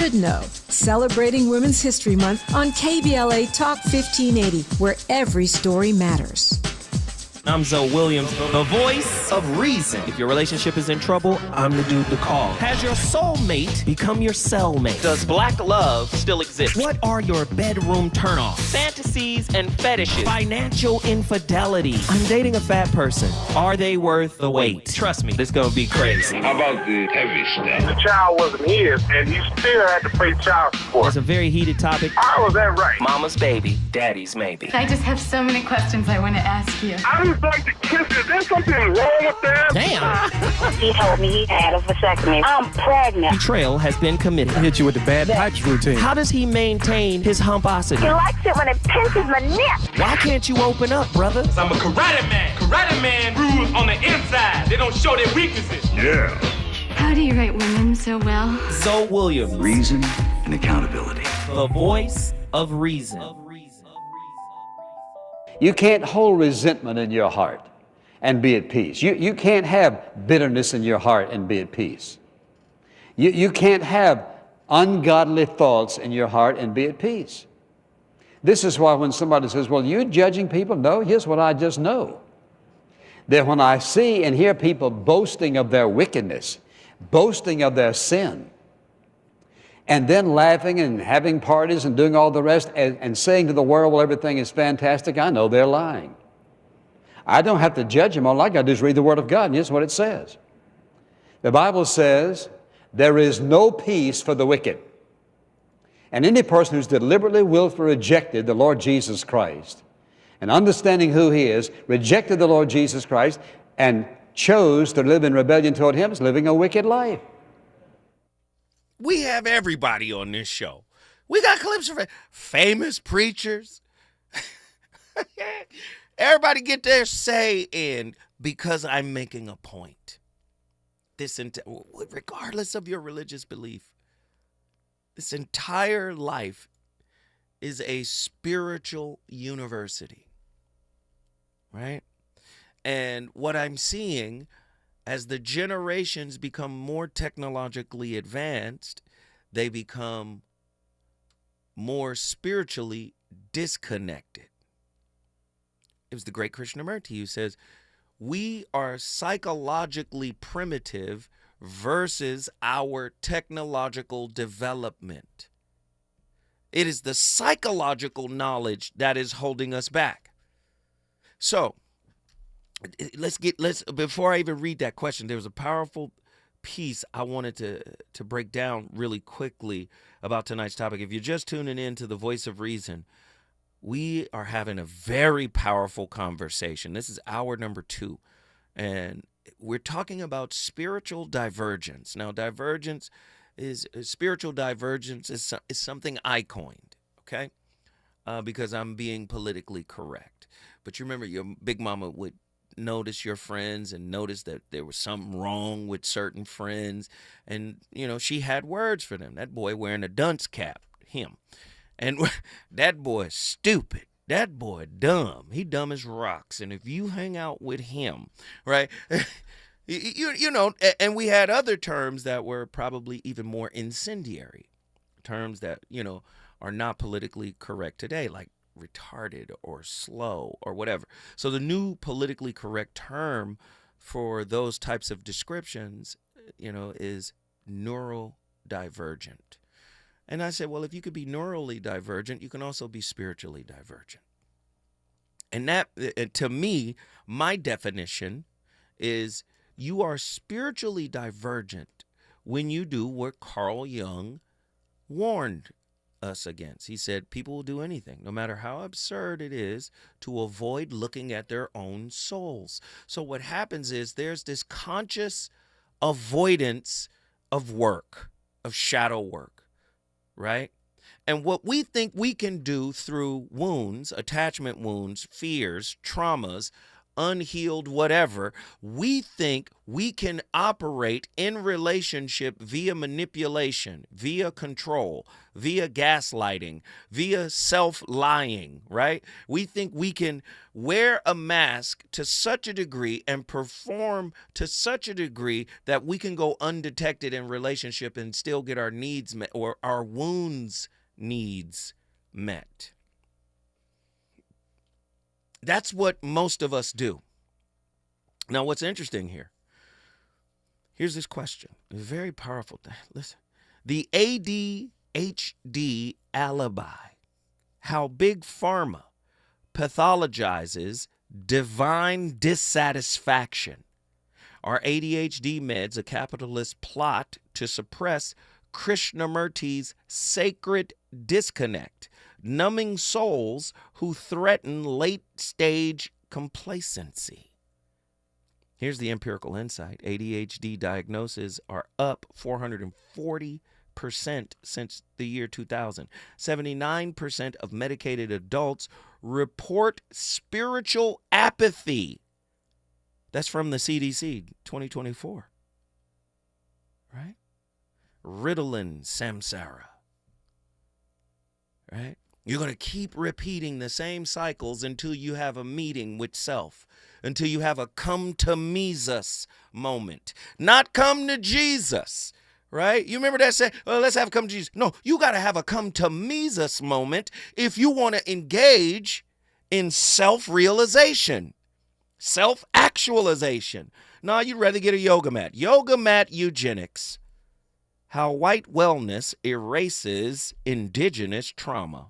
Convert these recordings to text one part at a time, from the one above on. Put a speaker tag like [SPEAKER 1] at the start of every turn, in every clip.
[SPEAKER 1] Should know. Celebrating Women's History Month on KBLA Talk 1580, where every story matters.
[SPEAKER 2] I'm Zoe Williams, the voice of reason. If your relationship is in trouble, I'm the dude to call. Has your soulmate become your cellmate? Does black love still exist? What are your bedroom turnoffs? Fantasies and fetishes. Financial infidelity. I'm dating a fat person. Are they worth the wait? Trust me, this gonna be crazy.
[SPEAKER 3] How about the heavy stuff?
[SPEAKER 4] The child wasn't his, and he still had to pay child support.
[SPEAKER 2] It's a very heated topic.
[SPEAKER 4] How was that right?
[SPEAKER 2] Mama's baby, daddy's maybe.
[SPEAKER 5] I just have so many questions I want to ask you.
[SPEAKER 4] I just like to kiss you. Is there something wrong with that?
[SPEAKER 2] Damn.
[SPEAKER 6] He told me he had a vasectomy. I'm pregnant.
[SPEAKER 2] Betrayal has been committed.
[SPEAKER 7] Hit you with the bad pipes routine.
[SPEAKER 2] How does he maintain his humposity?
[SPEAKER 6] He likes it when it pinches my neck.
[SPEAKER 2] Why can't you open up, brother?
[SPEAKER 8] I'm a karate man. Karate man rules on the inside. They don't show their weaknesses.
[SPEAKER 4] Yeah.
[SPEAKER 5] How do you write women so well?
[SPEAKER 2] Zoe Williams,
[SPEAKER 3] Reason and accountability.
[SPEAKER 2] the voice of reason.
[SPEAKER 9] You can't hold resentment in your heart and be at peace. You can't have bitterness in your heart and be at peace. You can't have ungodly thoughts in your heart and be at peace. This is why when somebody says, well, you're judging people, no, here's what I just know. That when I see and hear people boasting of their wickedness, boasting of their sin, and then laughing and having parties and doing all the rest and saying to the world, well, everything is fantastic, I know they're lying. I don't have to judge them. All I got to do is read the Word of God, and here's what it says. The Bible says, there is no peace for the wicked. And any person who's deliberately, willfully rejected the Lord Jesus Christ, and understanding who He is, rejected the Lord Jesus Christ, and chose to live in rebellion toward Him, is living a wicked life.
[SPEAKER 10] We have everybody on this show. We got clips of famous preachers. Everybody get their say in because I'm making a point. Regardless of your religious belief, this entire life is a spiritual university, right? And what I'm seeing as the generations become more technologically advanced, they become more spiritually disconnected. It was the great Krishnamurti who says, we are psychologically primitive versus our technological development. It is the psychological knowledge that is holding us back. So, before I even read that question, there was a powerful piece I wanted to break down really quickly about tonight's topic. If you're just tuning in to the Voice of Reason, we are having a very powerful conversation. This is hour number 2, and we're talking about spiritual divergence. Now, spiritual divergence is something I coined, okay? Because I'm being politically correct. But you remember your big mama would notice your friends and notice that there was something wrong with certain friends. And, she had words for them. That boy wearing a dunce cap, him. And that boy is stupid. That boy dumb. He dumb as rocks. And if you hang out with him, right, and we had other terms that were probably even more incendiary, terms that, are not politically correct today, like retarded or slow or whatever. So the new politically correct term for those types of descriptions, is neurodivergent. And I said, well, if you could be neurally divergent, you can also be spiritually divergent. And that, to me, my definition is you are spiritually divergent when you do what Carl Jung warned us against. He said people will do anything, no matter how absurd it is, to avoid looking at their own souls. So what happens is there's this conscious avoidance of work, of shadow work, right? And what we think we can do through wounds, attachment wounds, fears, traumas, unhealed whatever, we think we can operate in relationship via manipulation, via control, via gaslighting, via self-lying, right? We think we can wear a mask to such a degree and perform to such a degree that we can go undetected in relationship and still get our needs met or our wounds needs met. That's what most of us do. Now, what's interesting here, here's this question. It's very powerful. Listen, the ADHD alibi, how Big Pharma pathologizes divine dissatisfaction. Are ADHD meds a capitalist plot to suppress Krishnamurti's sacred disconnect, numbing souls who threaten late-stage complacency? Here's the empirical insight. ADHD diagnoses are up 440% since the year 2000. 79% of medicated adults report spiritual apathy. That's from the CDC, 2024. Right? Ritalin, samsara. Right? You're going to keep repeating the same cycles until you have a meeting with self, until you have a come to Jesus moment, not come to Jesus, right? You remember that saying, well, let's have a come to Jesus. No, you got to have a come to Jesus moment if you want to engage in self-realization, self-actualization. No, you'd rather get a yoga mat. Yoga mat eugenics. How white wellness erases indigenous trauma.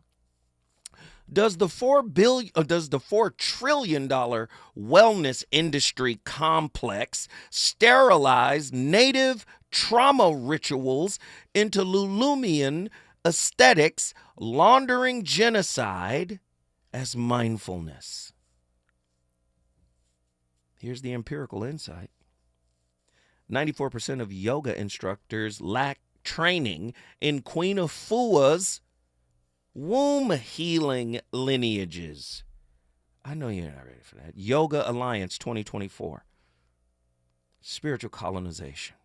[SPEAKER 10] Does the $4 trillion wellness industry complex sterilize native trauma rituals into Lulumian aesthetics, laundering genocide as mindfulness? Here's the empirical insight. 94% of yoga instructors lack training in Queen Afua's womb healing lineages. I know you're not ready for that. Yoga Alliance 2024. Spiritual colonization.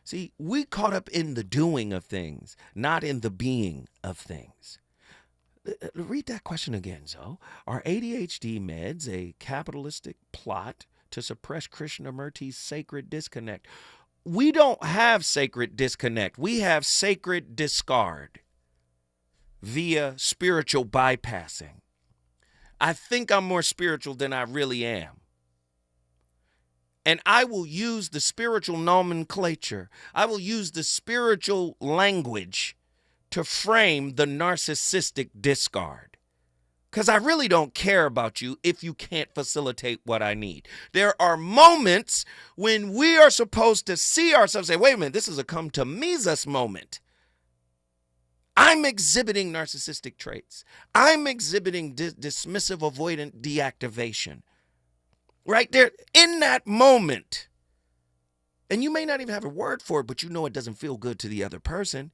[SPEAKER 10] See, we caught up in the doing of things, not in the being of things. Read that question again, Zoe. Are ADHD meds a capitalistic plot to suppress Krishnamurti's sacred disconnect? We don't have sacred disconnect. We have sacred discard via spiritual bypassing. I think I'm more spiritual than I really am. And I will use the spiritual nomenclature. I will use the spiritual language to frame the narcissistic discard. Because I really don't care about you if you can't facilitate what I need. There are moments when we are supposed to see ourselves and say, wait a minute, this is a come to Jesus moment. I'm exhibiting narcissistic traits. I'm exhibiting dismissive, avoidant deactivation. Right there in that moment. And you may not even have a word for it, but you know it doesn't feel good to the other person.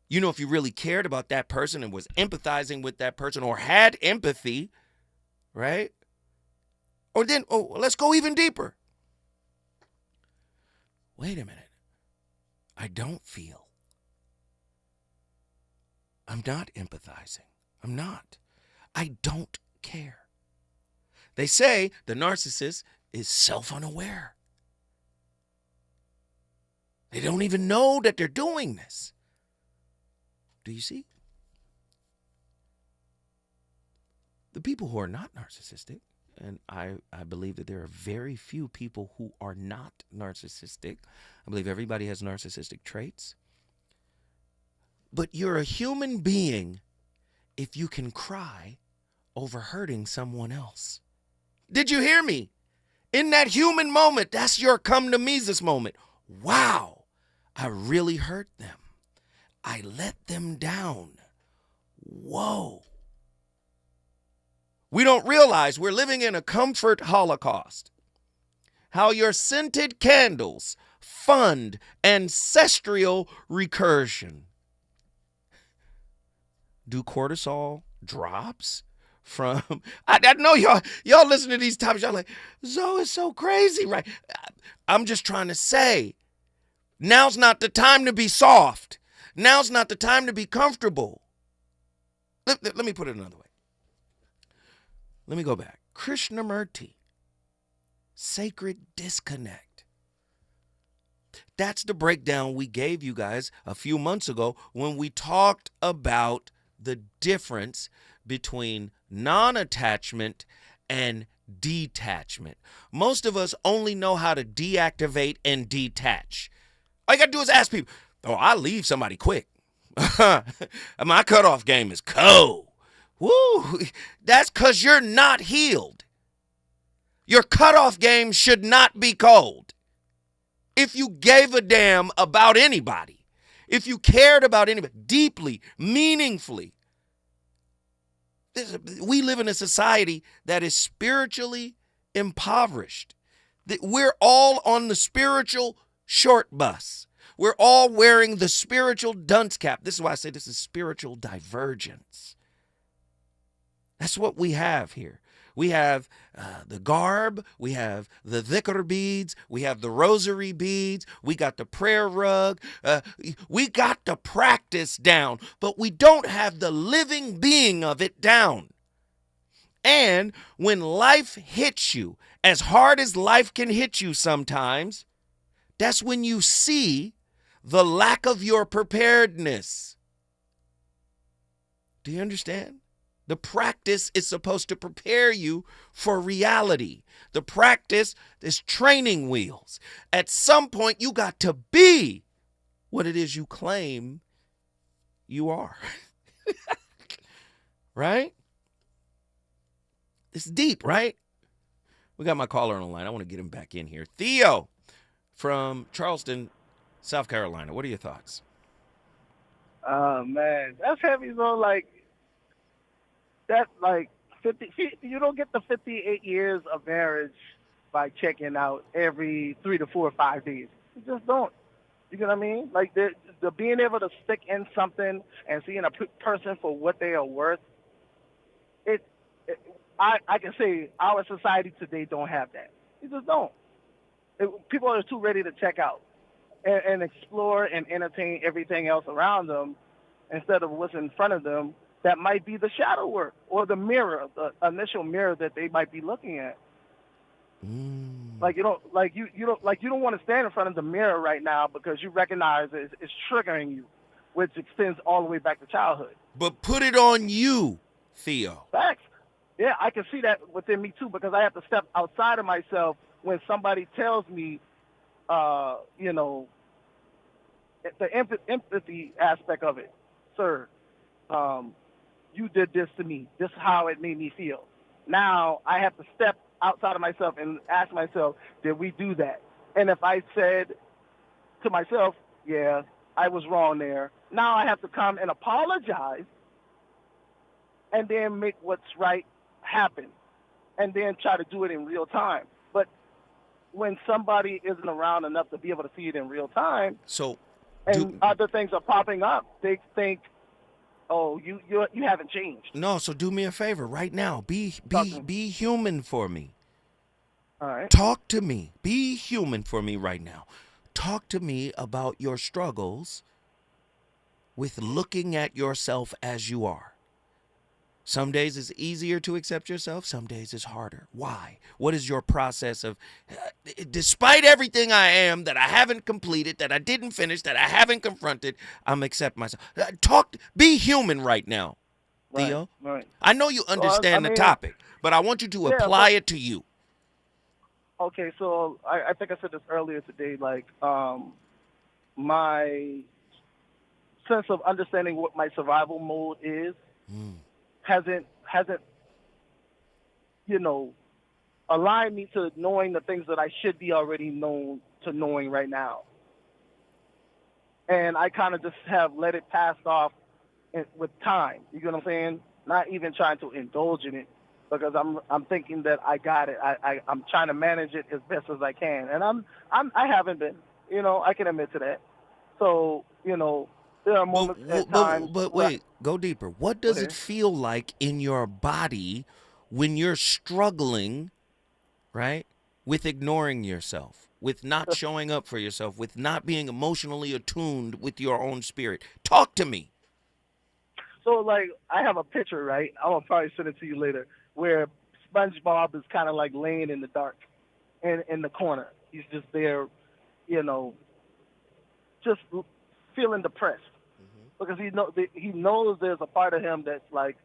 [SPEAKER 10] You know, if you really cared about that person and was empathizing with that person or had empathy, right? Or then, let's go even deeper. Wait a minute. I don't feel. I'm not empathizing. I'm not. I don't care. They say the narcissist is self-unaware. They don't even know that they're doing this. Do you see? The people who are not narcissistic, and I believe that there are very few people who are not narcissistic. I believe everybody has narcissistic traits. But you're a human being if you can cry over hurting someone else. Did you hear me? In that human moment, that's your come to Jesus moment. Wow, I really hurt them. I let them down. Whoa. We don't realize we're living in a comfort holocaust. How your scented candles fund ancestral recursion. Do cortisol drops from I know y'all listen to these topics, y'all like, Zoe is so crazy, right? I'm just trying to say, now's not the time to be soft. Now's not the time to be comfortable. Let me put it another way. Let me go back. Krishnamurti, sacred disconnect. That's the breakdown we gave you guys a few months ago when we talked about the difference between non-attachment and detachment. Most of us only know how to deactivate and detach. All you got to do is ask people, oh, I leave somebody quick. My cutoff game is cold. Woo, that's because you're not healed. Your cutoff game should not be cold. If you gave a damn about anybody, if you cared about anybody deeply, meaningfully, we live in a society that is spiritually impoverished. We're all on the spiritual short bus. We're all wearing the spiritual dunce cap. This is why I say this is spiritual divergence. That's what we have here. We have the garb, we have the dhikr beads, we have the rosary beads, we got the prayer rug, we got the practice down, but we don't have the living being of it down. And when life hits you, as hard as life can hit you sometimes, that's when you see the lack of your preparedness. Do you understand? The practice is supposed to prepare you for reality. The practice is training wheels. At some point, you got to be what it is you claim you are. Right? It's deep, right? We got my caller on the line. I want to get him back in here. Theo from Charleston, South Carolina. What are your thoughts?
[SPEAKER 4] Man, that's heavy, though. That's like 50. You don't get the 58 years of marriage by checking out every 3 to 4 or 5 days. You just don't. You know what I mean? Like the being able to stick in something and seeing a person for what they are worth. I can say our society today don't have that. You just don't. People are too ready to check out and explore and entertain everything else around them instead of what's in front of them. That might be the shadow work or the mirror, the initial mirror that they might be looking at. Like you don't want to stand in front of the mirror right now because you recognize it's triggering you, which extends all the way back to childhood.
[SPEAKER 10] But put it on you, Theo.
[SPEAKER 4] Facts. Yeah, I can see that within me too because I have to step outside of myself when somebody tells me, the empathy aspect of it, sir. You did this to me. This is how it made me feel. Now I have to step outside of myself and ask myself, did we do that? And if I said to myself, yeah, I was wrong there, now I have to come and apologize and then make what's right happen and then try to do it in real time. But when somebody isn't around enough to be able to see it in real time, other things are popping up, they think, oh, you haven't changed.
[SPEAKER 10] No, so do me a favor right now. Be human for me.
[SPEAKER 4] All right.
[SPEAKER 10] Talk to me. Be human for me right now. Talk to me about your struggles with looking at yourself as you are. Some days it's easier to accept yourself. Some days it's harder. Why? What is your process of, despite everything I am that I haven't completed, that I didn't finish, that I haven't confronted, I'm accept myself. Be human right now, Theo.
[SPEAKER 4] Right.
[SPEAKER 10] I know you understand the topic, but I want you to apply it to you.
[SPEAKER 4] Okay, so I think I said this earlier today. Like, my sense of understanding what my survival mode is hasn't aligned me to knowing the things that I should be already known to knowing right now. And I kind of just have let it pass off with time. You get what I'm saying? Not even trying to indulge in it because I'm thinking that I got it. I'm trying to manage it as best as I can, and I haven't been. I can admit to that. So there are moments at times.
[SPEAKER 10] But wait, go deeper. What does it feel like in your body when you're struggling, right, with ignoring yourself, with not showing up for yourself, with not being emotionally attuned with your own spirit? Talk to me.
[SPEAKER 4] So, like, I have a picture, right? I'll probably send it to you later, where SpongeBob is kind of like laying in the dark, in the corner. He's just there, you know, just feeling depressed, because he knows there's a part of him that's like,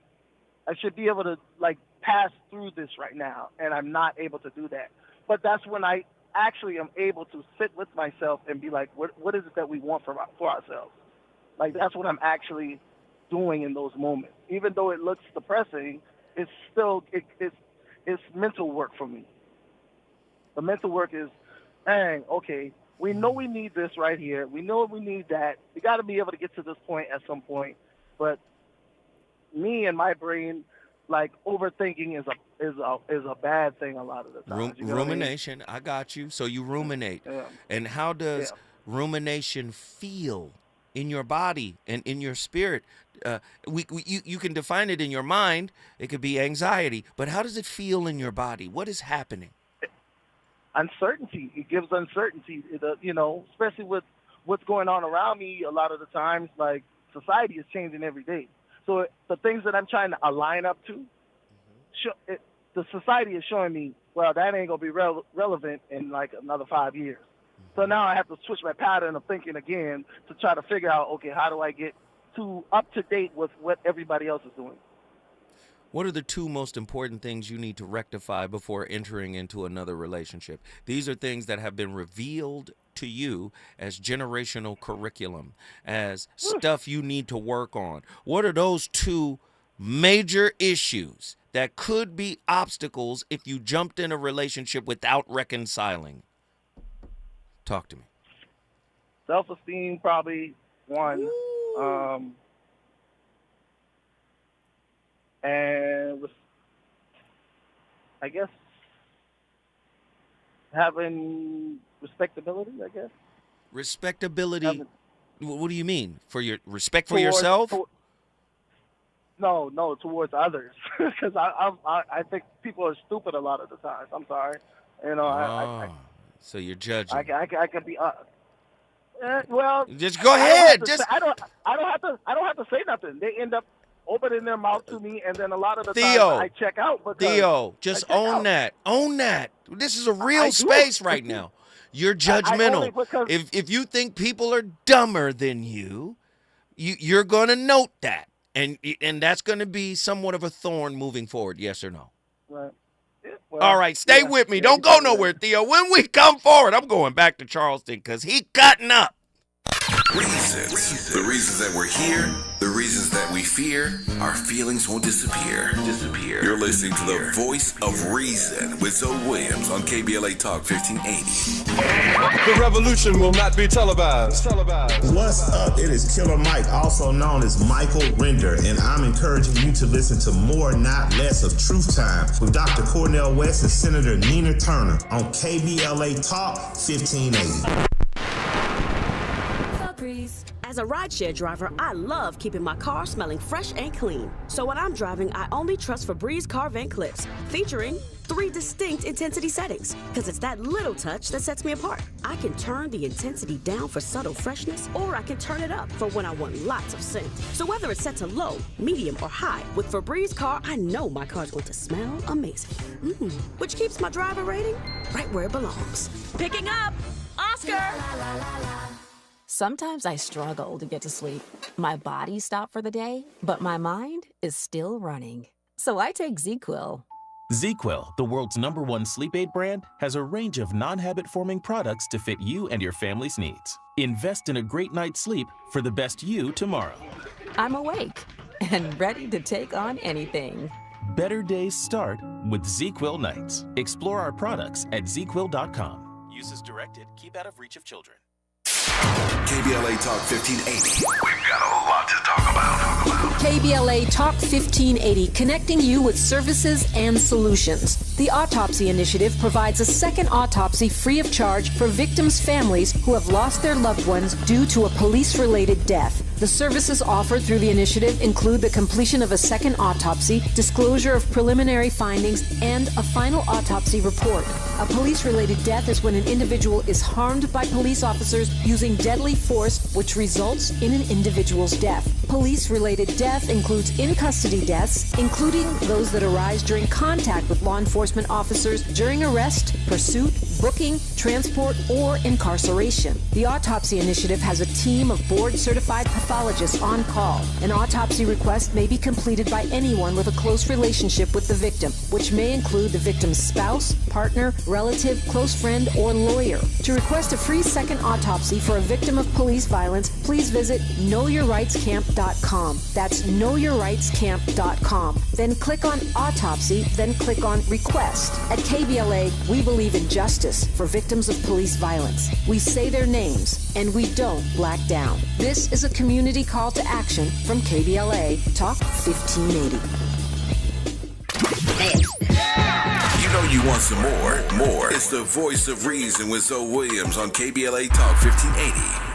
[SPEAKER 4] I should be able to like pass through this right now, and I'm not able to do that. But that's when I actually am able to sit with myself and be like, what is it that we want for ourselves? Like, that's what I'm actually doing in those moments. Even though it looks depressing, it's still it's mental work for me. The mental work is, dang, okay, we know we need this right here. We know we need that. We got to be able to get to this point at some point. But me and my brain, like, overthinking is a bad thing a lot of the time.
[SPEAKER 10] Rumination, I got you. So you ruminate.
[SPEAKER 4] Yeah.
[SPEAKER 10] And how does rumination feel in your body and in your spirit? You can define it in your mind. It could be anxiety. But how does it feel in your body? What is happening?
[SPEAKER 4] Uncertainty. It gives uncertainty, you know, especially with what's going on around me. A lot of the times, like, society is changing every day. So the things that I'm trying to align up to, the society is showing me, well, that ain't going to be relevant in like another 5 years. So now I have to switch my pattern of thinking again to try to figure out, okay, how do I get up to date with what everybody else is doing?
[SPEAKER 10] What are the two most important things you need to rectify before entering into another relationship? These are things that have been revealed to you as generational curriculum, as stuff you need to work on. What are those two major issues that could be obstacles if you jumped in a relationship without reconciling? Talk to me.
[SPEAKER 4] Self-esteem, probably one. And I guess having respectability, I guess.
[SPEAKER 10] Respectability. What do you mean? For your respect for yourself?
[SPEAKER 4] No, towards others. Because I think people are stupid a lot of the times. I'm sorry. You know,
[SPEAKER 10] so you're judging.
[SPEAKER 4] I can be. Well,
[SPEAKER 10] just go ahead.
[SPEAKER 4] I don't have to say nothing. They end up opening their mouth to me, and then a lot of the
[SPEAKER 10] Theo,
[SPEAKER 4] time I check out.
[SPEAKER 10] Theo, just own that. Own that. This is a real space right now. You're judgmental. If you think people are dumber than you're going to note that. And that's going to be somewhat of a thorn moving forward, yes or no?
[SPEAKER 4] Right. Well,
[SPEAKER 10] all right, stay with me. Don't go nowhere, Theo. When we come forward, I'm going back to Charleston because he cutting up.
[SPEAKER 7] Reasons. The reasons that we're here, the reasons that we fear, our feelings won't disappear. You're listening to the voice of reason with Zoe Williams on KBLA Talk 1580.
[SPEAKER 11] The revolution will not be televised.
[SPEAKER 12] What's up? It is Killer Mike, also known as Michael Render, and I'm encouraging you to listen to more, not less, of Truth Time with Dr. Cornel West and Senator Nina Turner on KBLA Talk 1580.
[SPEAKER 13] As a rideshare driver, I love keeping my car smelling fresh and clean. So when I'm driving, I only trust Febreze car vent clips, featuring 3 distinct intensity settings, because it's that little touch that sets me apart. I can turn the intensity down for subtle freshness, or I can turn it up for when I want lots of scent. So whether it's set to low, medium, or high, with Febreze car, I know my car's going to smell amazing. Which keeps my driver rating right where it belongs. Picking up, Oscar!
[SPEAKER 14] Sometimes I struggle to get to sleep. My body stopped for the day, but my mind is still running. So I take ZzzQuil.
[SPEAKER 15] ZzzQuil, the world's #1 sleep aid brand, has a range of non-habit-forming products to fit you and your family's needs. Invest in a great night's sleep for the best you tomorrow.
[SPEAKER 14] I'm awake and ready to take on anything.
[SPEAKER 15] Better days start with ZzzQuil nights. Explore our products at ZzzQuil.com. Use as directed. Keep out of reach of children.
[SPEAKER 7] KBLA Talk 1580. We've got a lot to talk about.
[SPEAKER 1] KBLA Talk 1580, connecting you with services and solutions. The Autopsy Initiative provides a second autopsy free of charge for victims' families who have lost their loved ones due to a police-related death. The services offered through the initiative include the completion of a second autopsy, disclosure of preliminary findings, and a final autopsy report. A police-related death is when an individual is harmed by police officers using deadly force, which results in an individual's death. Police-related death includes in-custody deaths, including those that arise during contact with law enforcement officers during arrest, pursuit, booking, transport, or incarceration. The Autopsy Initiative has a team of board-certified pathologists on call. An autopsy request may be completed by anyone with a close relationship with the victim, which may include the victim's spouse, partner, relative, close friend, or lawyer. To request a free second autopsy for a victim of police violence, please visit knowyourrightscamp.com. That's knowyourrightscamp.com. Then click on Autopsy, then click on Request. At KBLA, we believe in justice for victims of police violence. We say their names, and we don't black down. This is a community call to action from KBLA Talk 1580.
[SPEAKER 7] You know you want some more. It's the voice of reason with Zoe Williams on KBLA Talk 1580.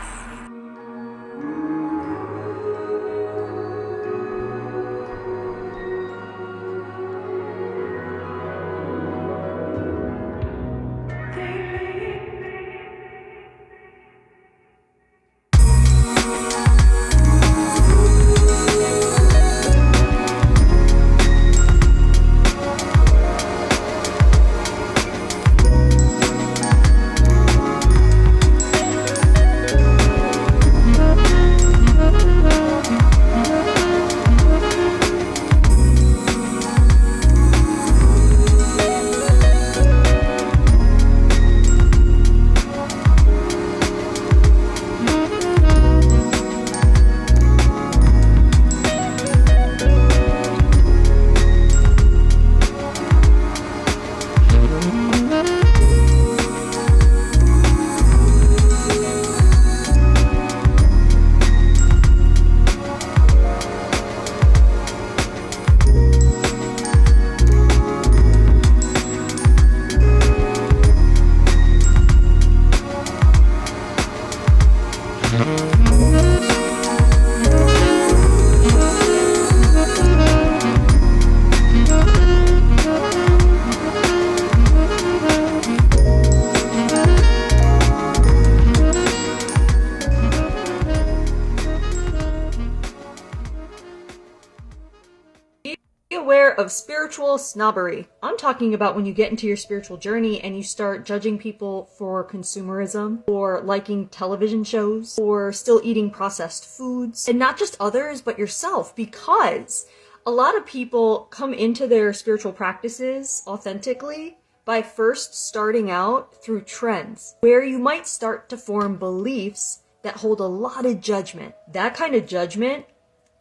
[SPEAKER 16] Of spiritual snobbery. I'm talking about when you get into your spiritual journey and you start judging people for consumerism, or liking television shows, or still eating processed foods, and not just others, but yourself, because a lot of people come into their spiritual practices authentically by first starting out through trends, where you might start to form beliefs that hold a lot of judgment. That kind of judgment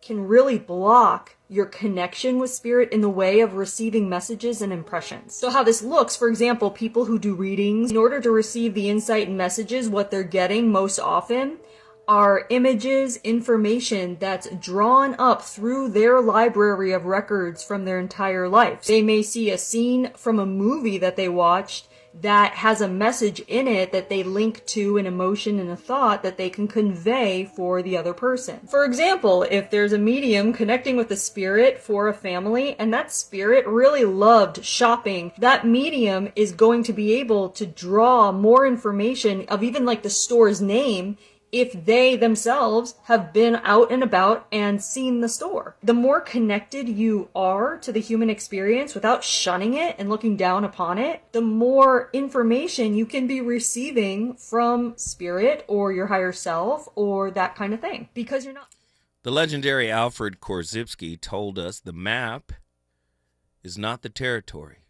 [SPEAKER 16] can really block your connection with spirit in the way of receiving messages and impressions. So how this looks, for example, people who do readings, in order to receive the insight and messages, what they're getting most often are images, information that's drawn up through their library of records from their entire life. They may see a scene from a movie that they watched that has a message in it that they link to an emotion and a thought that they can convey for the other person. For example, if there's a medium connecting with a spirit for a family and that spirit really loved shopping, that medium is going to be able to draw more information of even like the store's name if they themselves have been out and about and seen the store. The more connected you are to the human experience without shunning it and looking down upon it, the more information you can be receiving from spirit or your higher self or that kind of thing, because you're not...
[SPEAKER 10] The legendary Alfred Korzybski told us the map is not the territory.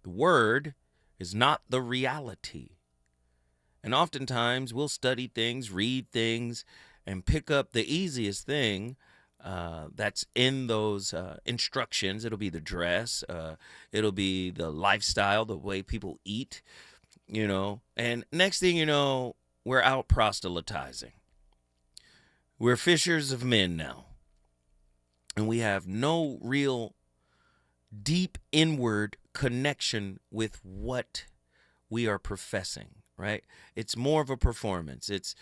[SPEAKER 10] The word is not the reality. And oftentimes we'll study things, read things, and pick up the easiest thing that's in those instructions. It'll be the dress. It'll be the lifestyle, the way people eat, you know. And next thing you know, we're out proselytizing. We're fishers of men now. And we have no real deep inward connection with what we are professing. Right? It's more of a performance. It's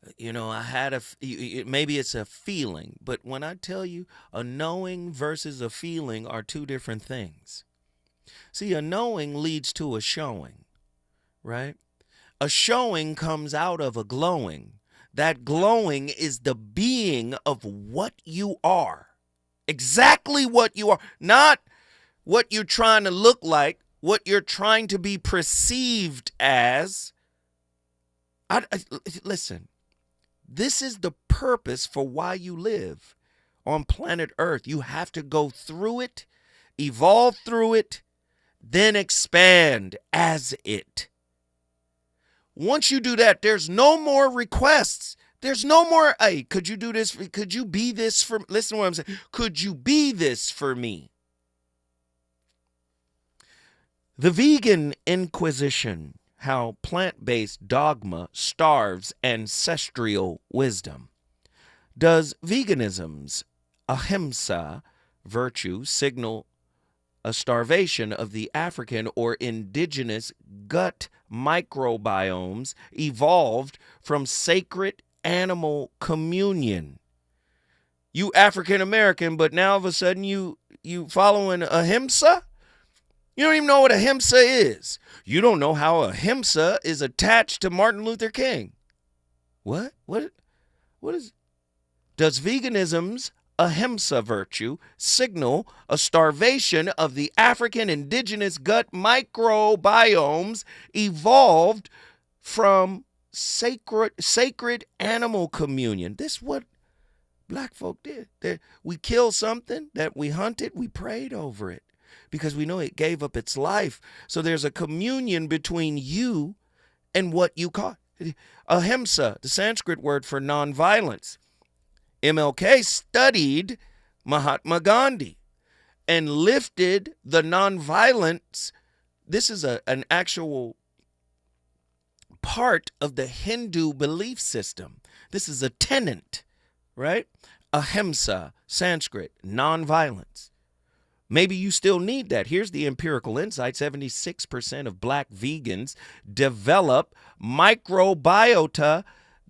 [SPEAKER 10] I had maybe it's a feeling, but when I tell you a knowing versus a feeling are two different things. See, a knowing leads to a showing, right? A showing comes out of a glowing. That glowing is the being of what you are. Exactly what you are. Not what you're trying to look like, what you're trying to be perceived as. Listen, this is the purpose for why you live on planet Earth. You have to go through it, evolve through it, then expand as it. Once you do that, there's no more requests. There's no more, hey, could you do this? Could you be this for me? Listen to what I'm saying. Could you be this for me? The Vegan Inquisition, how plant-based dogma starves ancestral wisdom. Does veganism's ahimsa virtue signal a starvation of the African or indigenous gut microbiomes evolved from sacred animal communion? You African American, but now all of a sudden you following ahimsa? You don't even know what ahimsa is. You don't know how ahimsa is attached to Martin Luther King. What? What is? Does veganism's ahimsa virtue signal a starvation of the African indigenous gut microbiomes evolved from sacred animal communion? This is what black folk did. We killed something that we hunted, we prayed over it because we know it gave up its life. So there's a communion between you and what you call ahimsa, the Sanskrit word for nonviolence. MLK studied Mahatma Gandhi and lifted the nonviolence. This is an actual part of the Hindu belief system. This is a tenet, right? Ahimsa, Sanskrit, nonviolence. Maybe you still need that. Here's the empirical insight. 76% of black vegans develop microbiota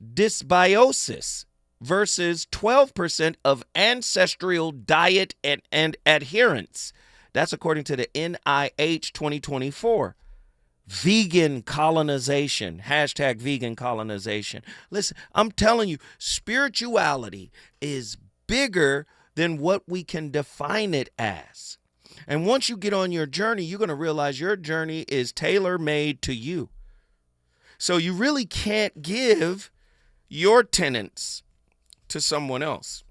[SPEAKER 10] dysbiosis versus 12% of ancestral diet and adherence. That's according to the NIH 2024. Vegan colonization, hashtag vegan colonization. Listen, I'm telling you, spirituality is bigger than what we can define it as. And once you get on your journey, you're going to realize your journey is tailor-made to you. So you really can't give your tenets to someone else.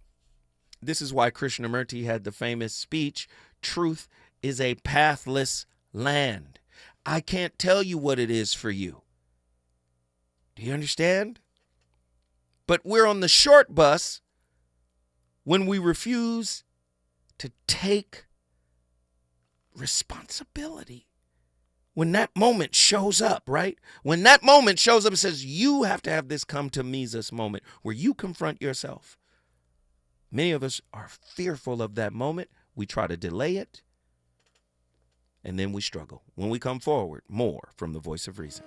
[SPEAKER 10] This is why Krishnamurti had the famous speech, "Truth is a pathless land." I can't tell you what it is for you. Do you understand? But we're on the short bus when we refuse to take responsibility. When that moment shows up, right? When that moment shows up, it says you have to have this come to Mises moment where you confront yourself. Many of us are fearful of that moment. We try to delay it, and then we struggle. When we come forward, more from the Voice of Reason.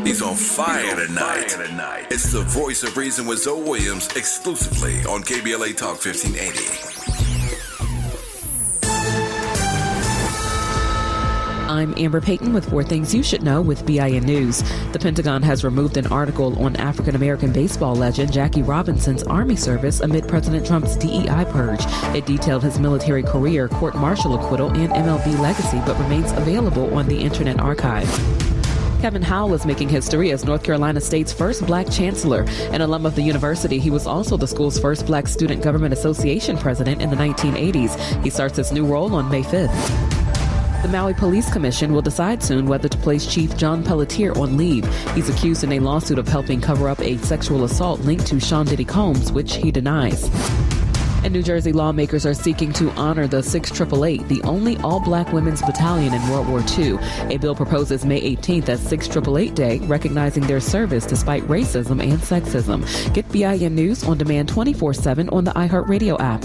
[SPEAKER 7] He's on fire tonight. It's the Voice of Reason with Zoe Williams, exclusively on KBLA Talk 1580.
[SPEAKER 17] I'm Amber Payton with 4 Things You Should Know with BIN News. The Pentagon has removed an article on African-American baseball legend Jackie Robinson's Army service amid President Trump's DEI purge. It detailed his military career, court-martial acquittal, and MLB legacy, but remains available on the Internet Archive. Kevin Howell is making history as North Carolina State's first black chancellor. An alum of the university, he was also the school's first black Student Government Association president in the 1980s. He starts his new role on May 5th. The Maui Police Commission will decide soon whether to place Chief John Pelletier on leave. He's accused in a lawsuit of helping cover up a sexual assault linked to Sean Diddy Combs, which he denies. And New Jersey lawmakers are seeking to honor the 688, the only all-black women's battalion in World War II. A bill proposes May 18th as 688 Day, recognizing their service despite racism and sexism. Get BIN News on demand 24/7 on the iHeartRadio app.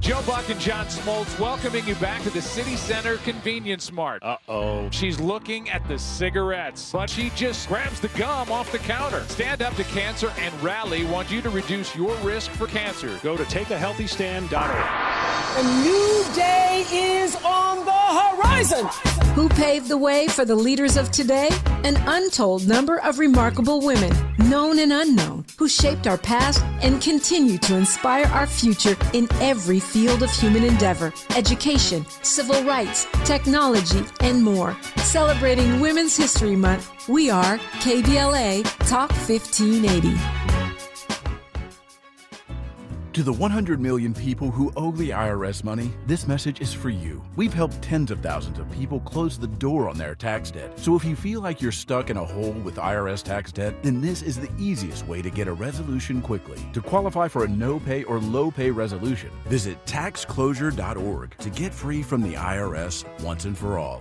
[SPEAKER 18] Joe Buck and John Smoltz welcoming you back to the City Center Convenience Mart. Uh-oh. She's looking at the cigarettes, but she just grabs the gum off the counter. Stand Up to Cancer and Rally want you to reduce your risk for cancer. Go to takeahealthystand.org.
[SPEAKER 19] A new day is on the horizon.
[SPEAKER 1] Who paved the way for the leaders of today? An untold number of remarkable women, known and unknown, who shaped our past and continue to inspire our future in every field of human endeavor, education, civil rights, technology, and more. Celebrating Women's History Month, we are KBLA Talk 1580.
[SPEAKER 20] To the 100 million people who owe the IRS money, this message is for you. We've helped tens of thousands of people close the door on their tax debt. So if you feel like you're stuck in a hole with IRS tax debt, then this is the easiest way to get a resolution quickly. To qualify for a no-pay or low-pay resolution, visit taxclosure.org to get free from the IRS once and for all.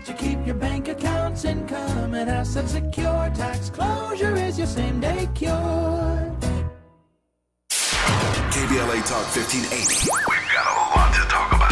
[SPEAKER 21] To keep your bank accounts, income, and assets secure, tax closure is your same-day cure.
[SPEAKER 7] KBLA Talk 1580. We've got a lot to talk about.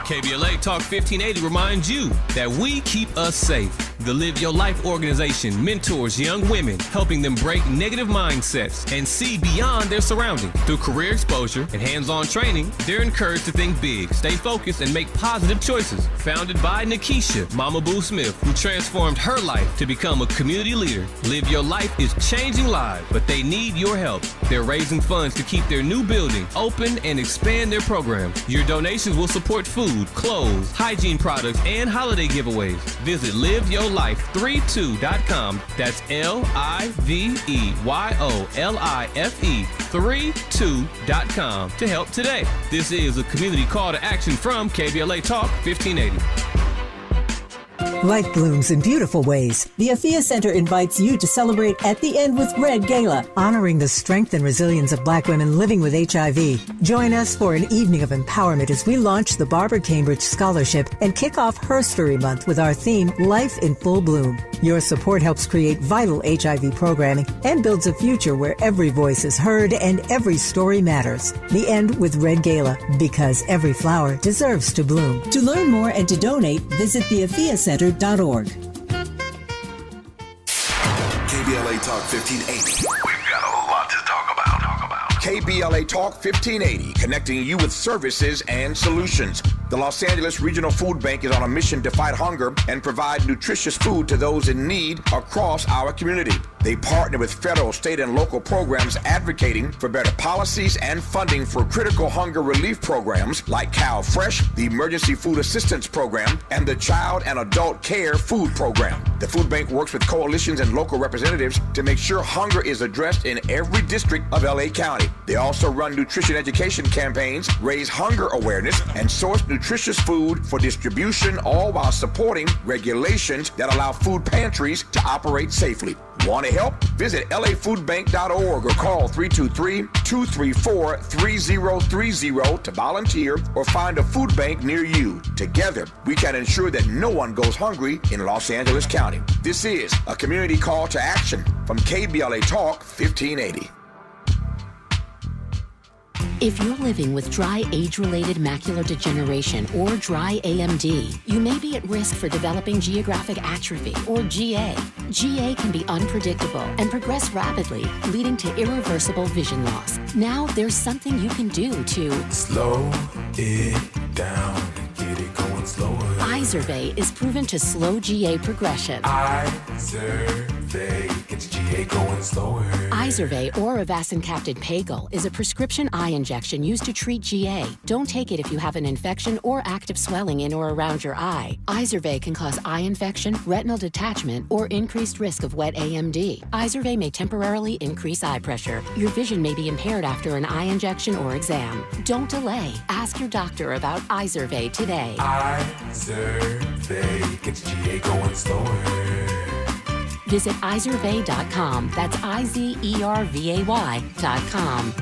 [SPEAKER 22] KBLA Talk 1580 reminds you that we keep us safe. The Live Your Life organization mentors young women, helping them break negative mindsets and see beyond their surroundings. Through career exposure and hands-on training, they're encouraged to think big, stay focused, and make positive choices. Founded by Nikisha Mama Boo Smith, who transformed her life to become a community leader, Live Your Life is changing lives, but they need your help. They're raising funds to keep their new building open and expand their programs. Your donations will support food, clothes, hygiene products, and holiday giveaways. Visit liveyourlife32.com. That's LIVEYOLIFE32.com to help today. This is a community call to action from KBLA Talk 1580.
[SPEAKER 23] Life blooms in beautiful ways. The Afia Center invites you to celebrate At the End with Red Gala, honoring the strength and resilience of Black women living with HIV. Join us for an evening of empowerment as we launch the Barbara Cambridge Scholarship and kick off Herstory Month with our theme, Life in Full Bloom. Your support helps create vital HIV programming and builds a future where every voice is heard and every story matters. The End with Red Gala, because every flower deserves to bloom. To learn more and to donate, visit theafiacenter.org.
[SPEAKER 7] KBLA Talk 1580. We've got a lot to talk about.
[SPEAKER 24] KBLA Talk 1580, connecting you with services and solutions. The Los Angeles Regional Food Bank is on a mission to fight hunger and provide nutritious food to those in need across our community. They partner with federal, state, and local programs advocating for better policies and funding for critical hunger relief programs like Cal Fresh, the Emergency Food Assistance Program, and the Child and Adult Care Food Program. The food bank works with coalitions and local representatives to make sure hunger is addressed in every district of LA County. They also run nutrition education campaigns, raise hunger awareness, and source nutritious food for distribution, all while supporting regulations that allow food pantries to operate safely. Want to help? Visit lafoodbank.org or call 323-234-3030 to volunteer or find a food bank near you. Together, we can ensure that no one goes hungry in Los Angeles County. This is a community call to action from KBLA Talk 1580.
[SPEAKER 25] If you're living with dry age-related macular degeneration or dry AMD, you may be at risk for developing geographic atrophy or GA. GA can be unpredictable and progress rapidly, leading to irreversible vision loss. Now there's something you can do to
[SPEAKER 26] slow it down and get it going slower.
[SPEAKER 25] Izervay is proven to slow GA progression.
[SPEAKER 26] Izervay gets GA going slower.
[SPEAKER 25] Izervay or avacincaptad pagel is a prescription eye injection used to treat GA. Don't take it if you have an infection or active swelling in or around your eye. Izervay can cause eye infection, retinal detachment, or increased risk of wet AMD. Izervay may temporarily increase eye pressure. Your vision may be impaired after an eye injection or exam. Don't delay. Ask your doctor about Izervay today.
[SPEAKER 26] Izervay gets GA going slower.
[SPEAKER 25] Visit izervay.com. That's IZERVAY.com.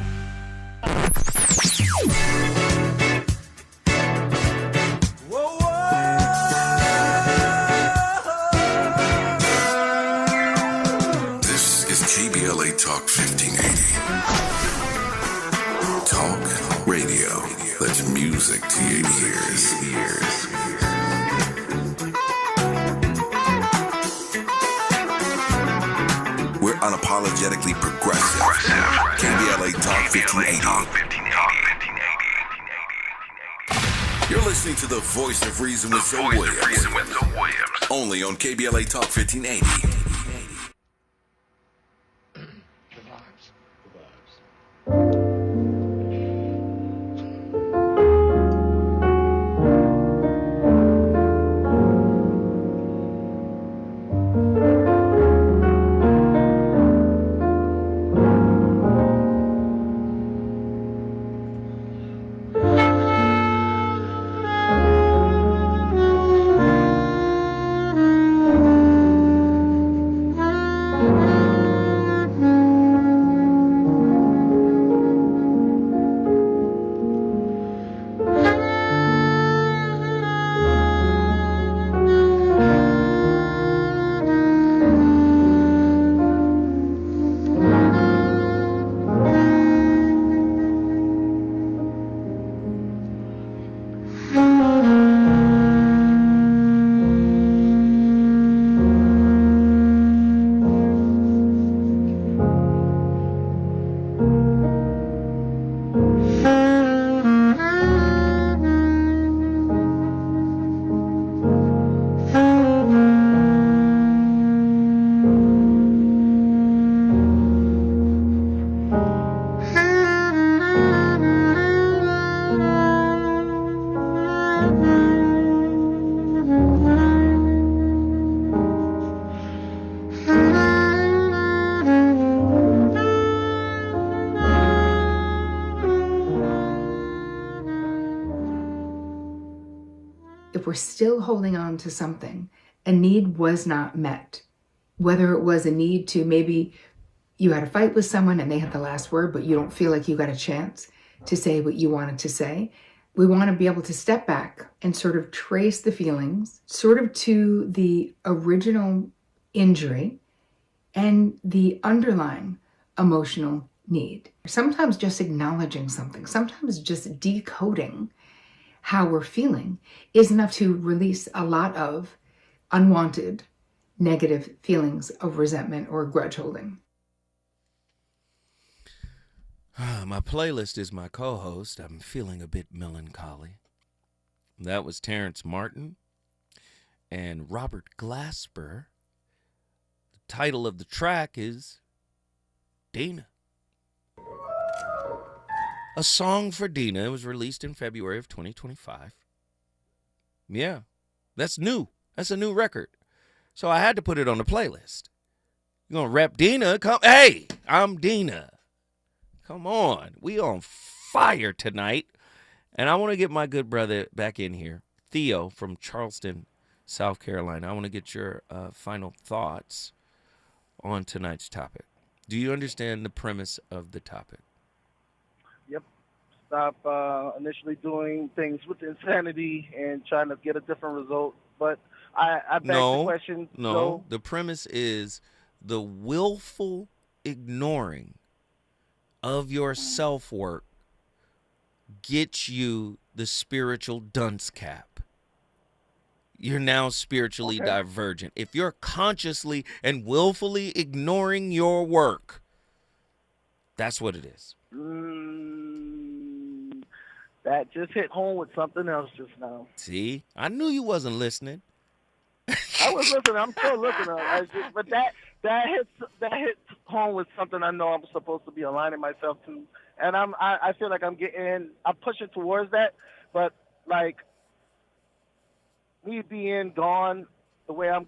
[SPEAKER 7] This is KBLA Talk 1580. Talk radio. That's music to your ears. We're unapologetically progressive. KBLA Talk 1580. You're listening to the voice of reason with Zoe Williams. Only on KBLA Talk 1580.
[SPEAKER 2] If we're still holding on to something, a need was not met. Whether it was a need to maybe you had a fight with someone and they had the last word, but you don't feel like you got a chance to say what you wanted to say. We want to be able to step back and sort of trace the feelings, sort of to the original injury and the underlying emotional need. Sometimes just acknowledging something, sometimes just decoding how we're feeling is enough to release a lot of unwanted negative feelings of resentment or grudge holding.
[SPEAKER 10] My playlist is my co-host. I'm feeling a bit melancholy. That was Terrence Martin and Robert Glasper. The title of the track is Dina. A Song for Dina. It was released in February of 2025. Yeah, that's new. That's a new record. So I had to put it on the playlist. You gonna rep Dina? Hey, I'm Dina. Come on. We on fire tonight. And I want to get my good brother back in here, Theo from Charleston, South Carolina. I want to get your final thoughts on tonight's topic. Do you understand the premise of the topic?
[SPEAKER 4] Yep. Stop initially doing things with insanity and trying to get a different result. But I beg the question.
[SPEAKER 10] No, the premise is the willful ignoring of your self-work gets you the spiritual dunce cap. You're now spiritually divergent. If you're consciously and willfully ignoring your work, that's what it is.
[SPEAKER 4] That just hit home with something else just now.
[SPEAKER 10] See? I knew you wasn't listening.
[SPEAKER 4] I was listening. I'm still listening. But that hits home with something I know I'm supposed to be aligning myself to, and I feel like I'm pushing towards that. But like me being gone, the way I'm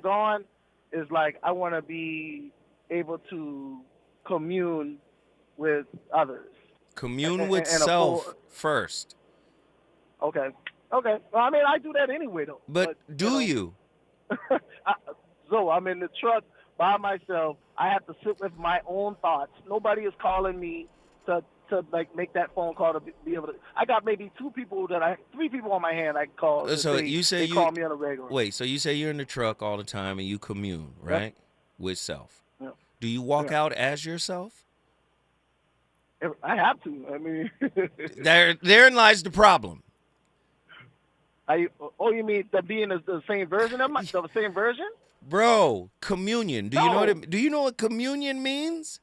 [SPEAKER 4] gone is like I want to be able to commune with others.
[SPEAKER 10] Commune with self first.
[SPEAKER 4] Okay. Well, I mean, I do that anyway, though.
[SPEAKER 10] But do you?
[SPEAKER 4] So I'm in the truck by myself. I have to sit with my own thoughts. Nobody is calling me to like make that phone call to be able to. I got maybe three people on my hand I can call.
[SPEAKER 10] So you say
[SPEAKER 4] they call me on a regular.
[SPEAKER 10] Wait, so you say you're in the truck all the time and you commune, right?
[SPEAKER 4] Yep.
[SPEAKER 10] With self.
[SPEAKER 4] Yep.
[SPEAKER 10] Do you walk out as yourself?
[SPEAKER 4] I have to. I mean,
[SPEAKER 10] therein lies the problem.
[SPEAKER 4] You mean the being the same version of the same version?
[SPEAKER 10] Bro, communion. Do you know what communion means?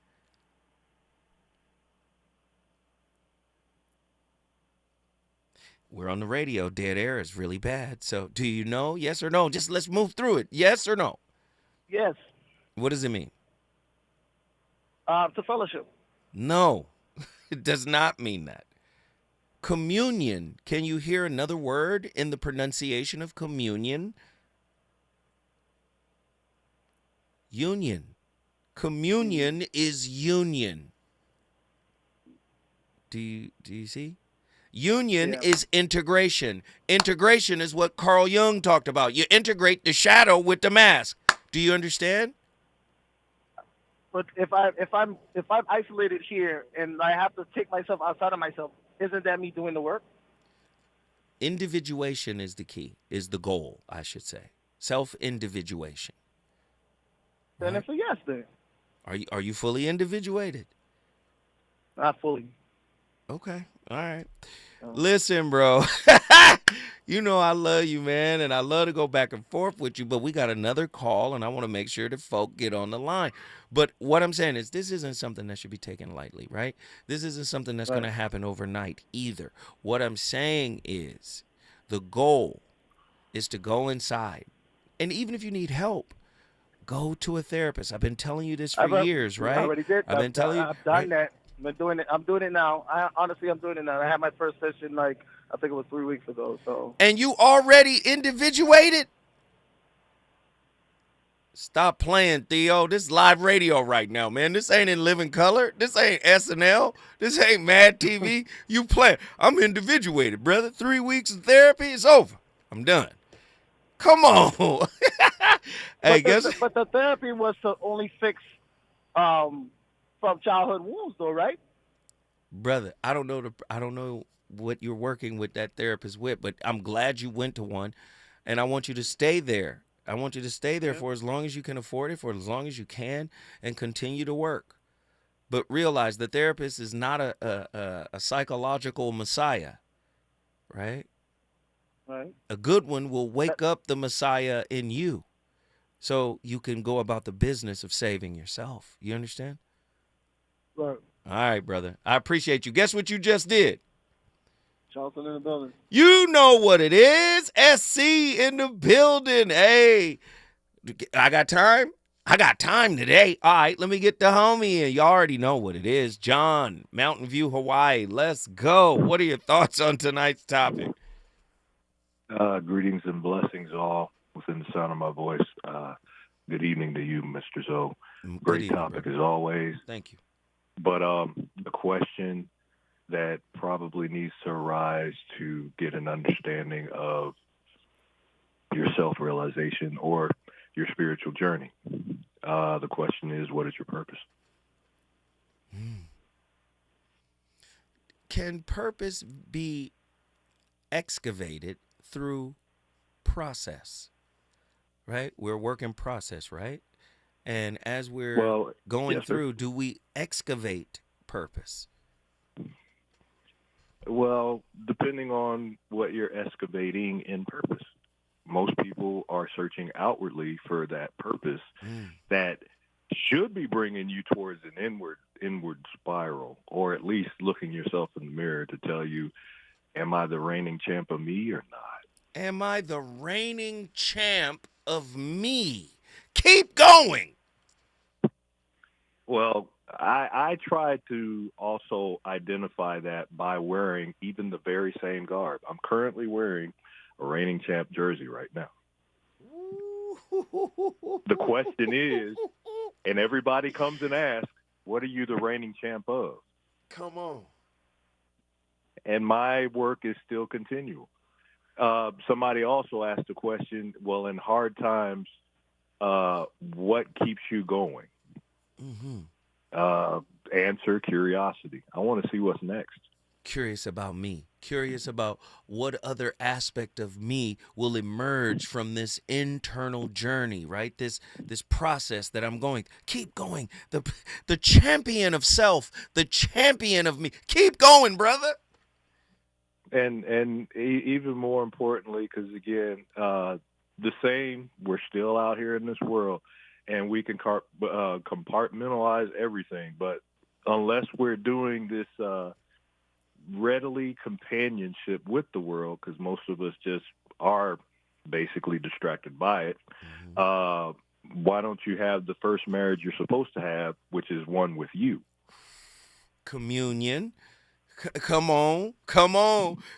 [SPEAKER 10] We're on the radio. Dead air is really bad. So, do you know? Yes or no? Just let's move through it. Yes or no?
[SPEAKER 4] Yes.
[SPEAKER 10] What does it mean?
[SPEAKER 4] To fellowship.
[SPEAKER 10] No, it does not mean that. Communion. Can you hear another word in the pronunciation of communion? Union. Communion is union. Do you see? Union is integration. Integration is what Carl Jung talked about. You integrate the shadow with the mask. Do you understand?
[SPEAKER 4] But if I'm isolated here and I have to take myself outside of myself, isn't that me doing the work?
[SPEAKER 10] Individuation is the key, is the goal, I should say. Self-individuation.
[SPEAKER 4] Then it's a yes then.
[SPEAKER 10] Are you fully individuated?
[SPEAKER 4] Not fully.
[SPEAKER 10] Okay. All right. Listen, bro. You know I love you, man, and I love to go back and forth with you, but we got another call, and I want to make sure that folk get on the line. But what I'm saying is this isn't something that should be taken lightly, right? This isn't something that's going to happen overnight either. What I'm saying is the goal is to go inside, and even if you need help, go to a therapist. I've been telling you this for years, right?
[SPEAKER 4] I already did.
[SPEAKER 10] I've been telling you.
[SPEAKER 4] I've done that. I'm doing it. I'm doing it now. I'm doing it now. I had my first session I think it was 3 weeks ago. So.
[SPEAKER 10] And you already individuated? Stop playing, Theo. This is live radio right now, man. This ain't in living color. This ain't SNL. This ain't Mad TV. You playing. I'm individuated, brother. 3 weeks of therapy, it's over. I'm done. Come on. Hey,
[SPEAKER 4] but the therapy was to only fix from childhood wounds, though, right?
[SPEAKER 10] Brother, I don't know what you're working with that therapist with, but I'm glad you went to one, and I want you to stay there. I want you to stay there for as long as you can afford it, for as long as you can, and continue to work. But realize the therapist is not a psychological messiah, right?
[SPEAKER 4] Right.
[SPEAKER 10] A good one will wake up the messiah in you so you can go about the business of saving yourself. You understand?
[SPEAKER 4] Right.
[SPEAKER 10] All right, brother. I appreciate you. Guess what you just did?
[SPEAKER 4] Johnson in the building.
[SPEAKER 10] You know what it is. SC in the building. Hey, I got time? I got time today. All right, let me get the homie in. You already know what it is. John, Mountain View, Hawaii. Let's go. What are your thoughts on tonight's topic?
[SPEAKER 3] Greetings and blessings all within the sound of my voice. Good evening to you, Mr. Zoe. Great topic as always.
[SPEAKER 10] Thank you.
[SPEAKER 3] But the question that probably needs to arise to get an understanding of your self-realization or your spiritual journey. The question is, what is your purpose?
[SPEAKER 10] Can purpose be excavated through process? Right? We're a work in process, right? And as we're going through, do we excavate purpose?
[SPEAKER 3] Well, depending on what you're excavating in purpose. Most people are searching outwardly for that purpose that should be bringing you towards an inward spiral, or at least looking yourself in the mirror to tell you, am I the reigning champ of me or not?
[SPEAKER 10] Am I the reigning champ of me? Keep going.
[SPEAKER 3] Well, I try to also identify that by wearing even the very same garb. I'm currently wearing a reigning champ jersey right now. The question is, and everybody comes and asks, what are you the reigning champ of?
[SPEAKER 10] Come on.
[SPEAKER 3] And my work is still continual. Somebody also asked the question, well, in hard times, what keeps you going? Answer curiosity. I want to see what's next.
[SPEAKER 10] Curious about me. Curious about what other aspect of me will emerge from this internal journey, right? This process that I'm going. Keep going. The champion of self, the champion of me. Keep going, brother.
[SPEAKER 3] And even more importantly, because again, the same, we're still out here in this world, and we can compartmentalize everything. But unless we're doing this readily companionship with the world, because most of us just are basically distracted by it, why don't you have the first marriage you're supposed to have, which is one with you?
[SPEAKER 10] Communion. Come on,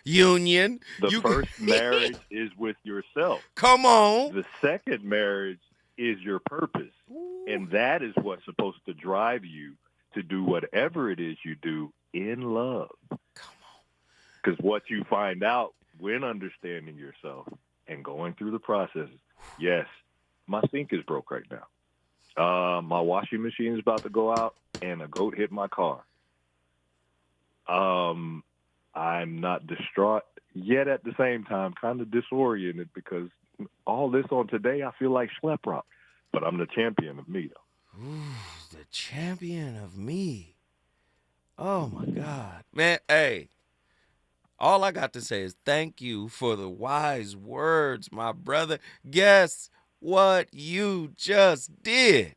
[SPEAKER 10] union.
[SPEAKER 3] The first marriage is with yourself.
[SPEAKER 10] Come on.
[SPEAKER 3] The second marriage is your purpose. Ooh. And that is what's supposed to drive you to do whatever it is you do in love.
[SPEAKER 10] Come on.
[SPEAKER 3] Because what you find out when understanding yourself and going through the process, yes, my sink is broke right now. My washing machine is about to go out, and a goat hit my car. I'm not distraught, yet at the same time kind of disoriented, because all this on today, I feel like schlep rock. But I'm the champion of me, though.
[SPEAKER 10] Ooh, the champion of me. Oh, my God. Man, hey, all I got to say is thank you for the wise words, my brother. Guess what you just did?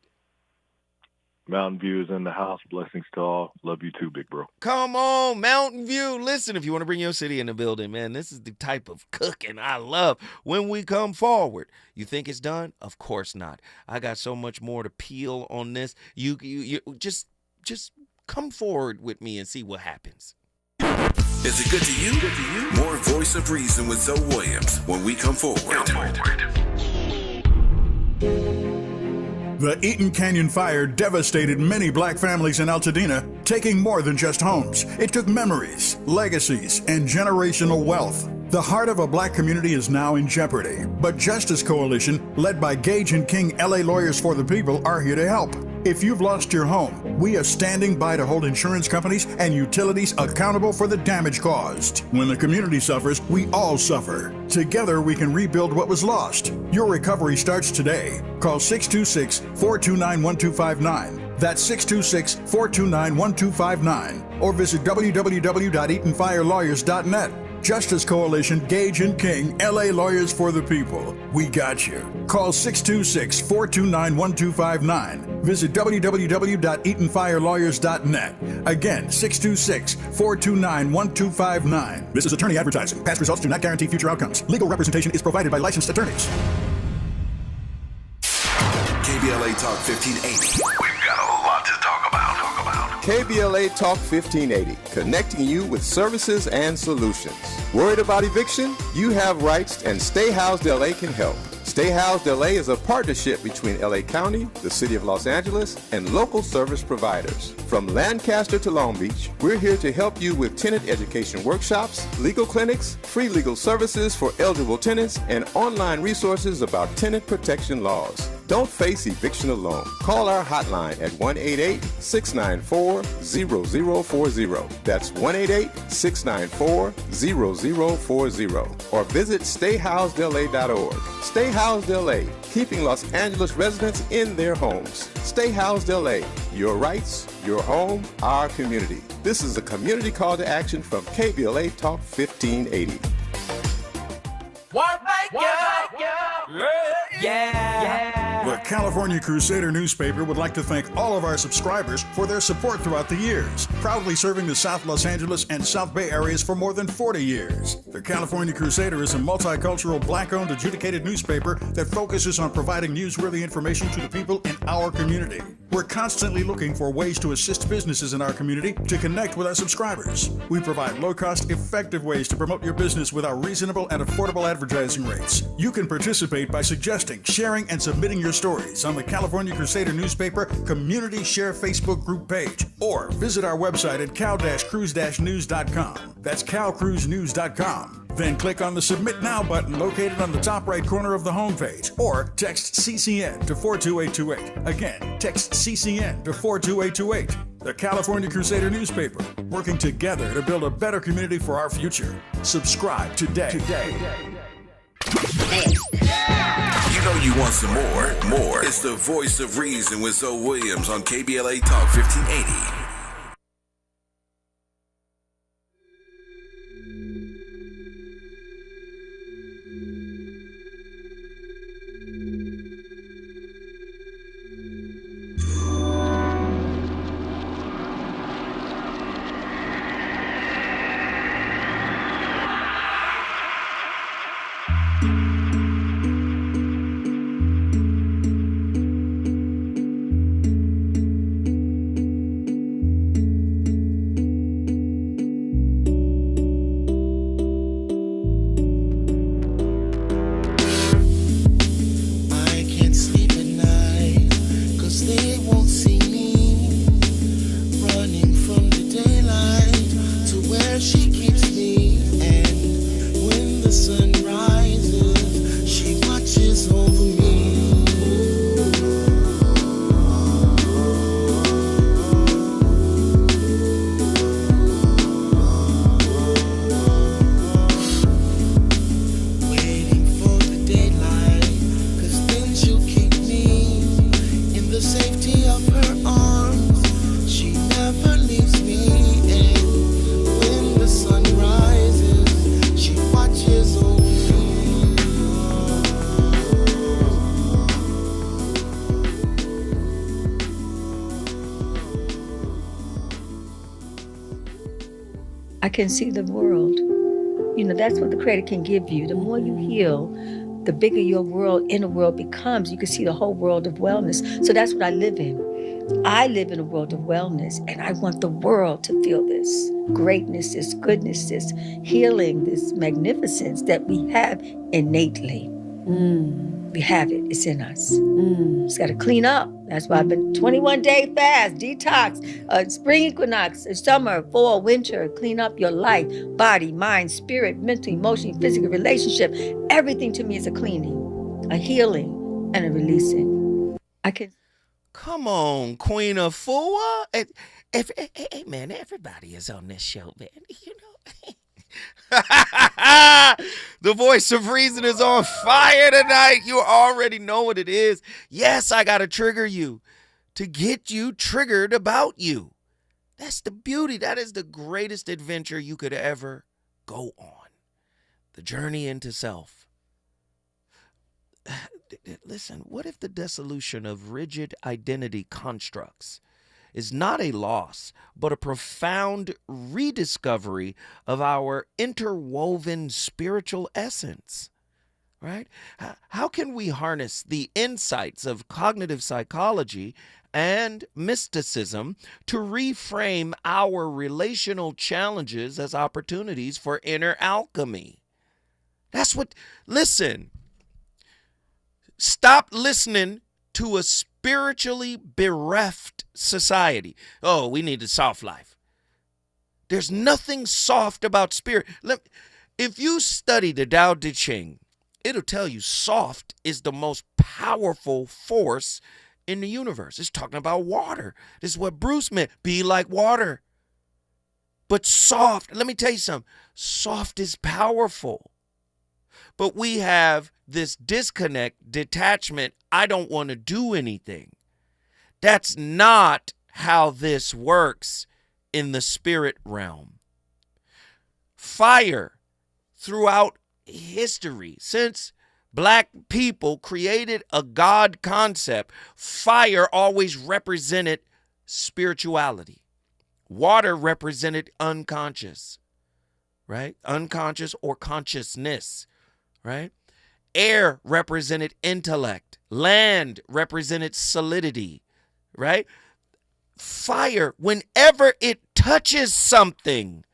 [SPEAKER 3] Mountain View is in the house. Blessings to all. Love you too, big bro.
[SPEAKER 10] Come on, Mountain View. Listen, if you want to bring your city in the building, man, this is the type of cooking I love when we come forward. You think it's done? Of course not. I got so much more to peel on this. You just come forward with me and see what happens.
[SPEAKER 7] Is it good to you? Good to you? More Voice of Reason with Zoe Williams when we come forward.
[SPEAKER 5] The Eaton Canyon fire devastated many black families in Altadena, taking more than just homes. It took memories, legacies, and generational wealth. The heart of a black community is now in jeopardy, but Justice Coalition, led by Gage and King LA Lawyers for the People, are here to help. If you've lost your home, we are standing by to hold insurance companies and utilities accountable for the damage caused. When the community suffers, we all suffer. Together, we can rebuild what was lost. Your recovery starts today. Call 626-429-1259. That's 626-429-1259. Or visit www.eatonfirelawyers.net. Justice Coalition, Gage and King, LA Lawyers for the People. We got you. Call 626-429-1259. Visit www.eatonfirelawyers.net. Again, 626-429-1259. This is attorney advertising. Past results do not guarantee future outcomes. Legal representation is provided by licensed attorneys.
[SPEAKER 7] KBLA Talk 1580. We've got a lot to talk about.
[SPEAKER 6] KBLA Talk 1580, connecting you with services and solutions. Worried about eviction? You have rights, and Stay Housed LA can help. Stay Housed LA is a partnership between LA County, the City of Los Angeles, and local service providers. From Lancaster to Long Beach, we're here to help you with tenant education workshops, legal clinics, free legal services for eligible tenants, and online resources about tenant protection laws. Don't face eviction alone. Call our hotline at 1-888-694-0040. That's 1-888-694-0040. Or visit stayhousedla.org. Stay Housed LA, keeping Los Angeles residents in their homes. Stay Housed LA, your rights, your home, our community. This is a community call to action from KBLA Talk 1580.
[SPEAKER 5] The California Crusader newspaper would like to thank all of our subscribers for their support throughout the years, proudly serving the South Los Angeles and South Bay areas for more than 40 years. The California Crusader is a multicultural, black-owned, adjudicated newspaper that focuses on providing newsworthy information to the people in our community. We're constantly looking for ways to assist businesses in our community to connect with our subscribers. We provide low-cost, effective ways to promote your business with our reasonable and affordable advertising rates. You can participate by suggesting, sharing, and submitting your stories on the California Crusader newspaper Community Share Facebook group page, or visit our website at cal-cruise-news.com. That's calcruisenews.com. Then click on the Submit Now button located on the top right corner of the homepage, or text CCN to 42828. Again, text CCN to 42828. The California Crusader newspaper, working together to build a better community for our future. Subscribe today.
[SPEAKER 7] You know you want some more. It's the Voice of Reason with Zoe Williams on KBLA Talk 1580.
[SPEAKER 8] I can see the world. You know, that's what the Creator can give you. The more you heal, the bigger your world, inner world becomes. You can see the whole world of wellness. So that's what I live in. I live in a world of wellness, and I want the world to feel this greatness, this goodness, this healing, this magnificence that we have innately. We have it. It's in us. It's got to clean up. That's why I've been 21-day fast, detox, spring equinox, summer, fall, winter. Clean up your life, body, mind, spirit, mental, emotional, physical, relationship. Everything to me is a cleaning, a healing, and a releasing. I can.
[SPEAKER 10] Come on, Queen of Fua. Hey, man, everybody is on this show, man. You know. The Voice of Reason is on fire tonight. You already know what it is. Yes, I got to trigger you to get you triggered about you. That's the beauty. That is the greatest adventure you could ever go on. The journey into self. Listen, what if the dissolution of rigid identity constructs is not a loss, but a profound rediscovery of our interwoven spiritual essence, right? How can we harness the insights of cognitive psychology and mysticism to reframe our relational challenges as opportunities for inner alchemy? That's what, listen, stop listening to a spiritually bereft society. Oh, we need a soft life. There's nothing soft about spirit. If you study the Tao Te Ching, it'll tell you soft is the most powerful force in the universe. It's talking about water. This is what Bruce meant. Be like water. But soft, let me tell you something. Soft is powerful. But we have this disconnect, detachment. I don't want to do anything. That's not how this works in the spirit realm. Fire throughout history, since Black people created a God concept, fire always represented spirituality. Water represented unconscious, right? Unconscious or consciousness, right? Air represented intellect. Land represented solidity, right? Fire, whenever it touches something,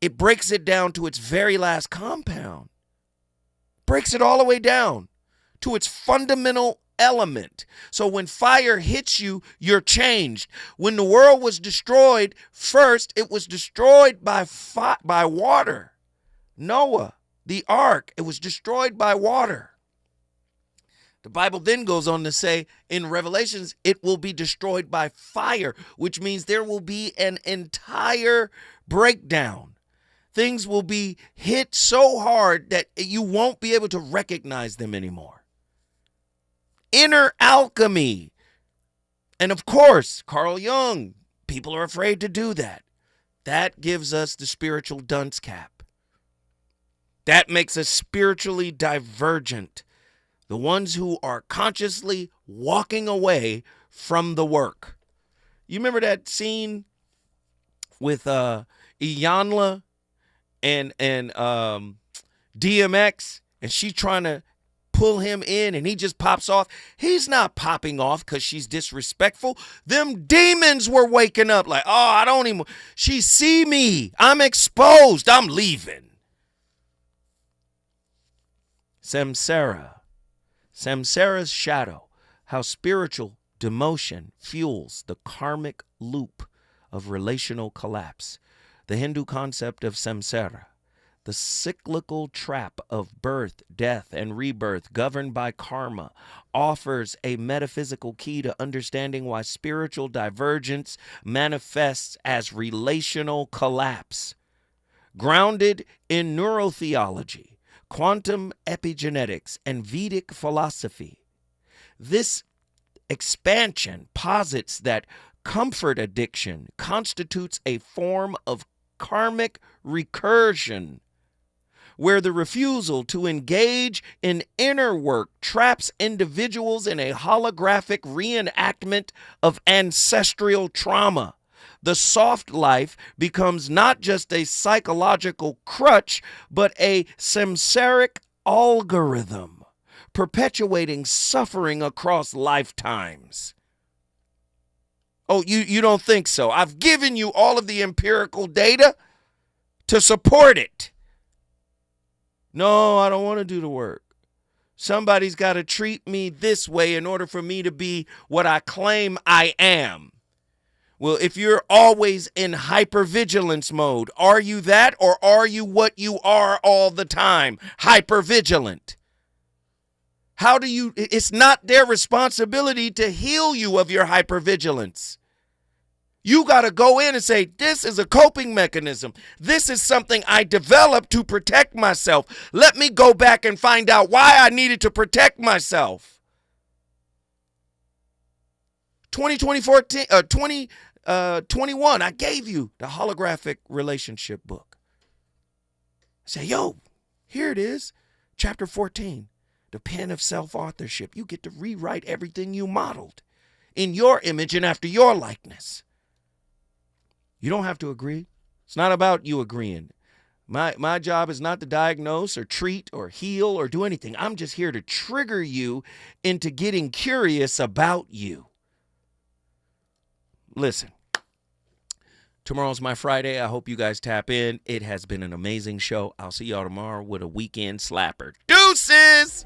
[SPEAKER 10] it breaks it down to its very last compound. Breaks it all the way down to its fundamental element. So when fire hits you, you're changed. When the world was destroyed, first it was destroyed by water. Noah, the ark, it was destroyed by water. The Bible then goes on to say in Revelations, it will be destroyed by fire, which means there will be an entire breakdown. Things will be hit so hard that you won't be able to recognize them anymore. Inner alchemy. And of course, Carl Jung, people are afraid to do that. That gives us the spiritual dunce cap. That makes us spiritually divergent. The ones who are consciously walking away from the work. You remember that scene with Iyanla and DMX, and she trying to pull him in, and he just pops off? He's not popping off because she's disrespectful. Them demons were waking up like, oh, I don't even, she see me. I'm exposed. I'm leaving. Samsara's shadow, how spiritual demotion fuels the karmic loop of relational collapse. The Hindu concept of samsara, the cyclical trap of birth, death, and rebirth governed by karma, offers a metaphysical key to understanding why spiritual divergence manifests as relational collapse. Grounded in neurotheology, quantum epigenetics, and Vedic philosophy, this expansion posits that comfort addiction constitutes a form of karmic recursion, where the refusal to engage in inner work traps individuals in a holographic reenactment of ancestral trauma. The soft life becomes not just a psychological crutch, but a samsaric algorithm, perpetuating suffering across lifetimes. Oh, you don't think so? I've given you all of the empirical data to support it. No, I don't want to do the work. Somebody's got to treat me this way in order for me to be what I claim I am. Well, if you're always in hypervigilance mode, are you that, or are you what you are all the time? Hypervigilant. How do you, it's not their responsibility to heal you of your hypervigilance. You got to go in and say, this is a coping mechanism. This is something I developed to protect myself. Let me go back and find out why I needed to protect myself. 2021, I gave you the holographic relationship book. I say, yo, here it is, chapter 14, the pen of self-authorship. You get to rewrite everything you modeled in your image and after your likeness. You don't have to agree. It's not about you agreeing. My job is not to diagnose or treat or heal or do anything. I'm just here to trigger you into getting curious about you. Listen, tomorrow's my Friday. I hope you guys tap in. It has been an amazing show. I'll see y'all tomorrow with a weekend slapper. Deuces!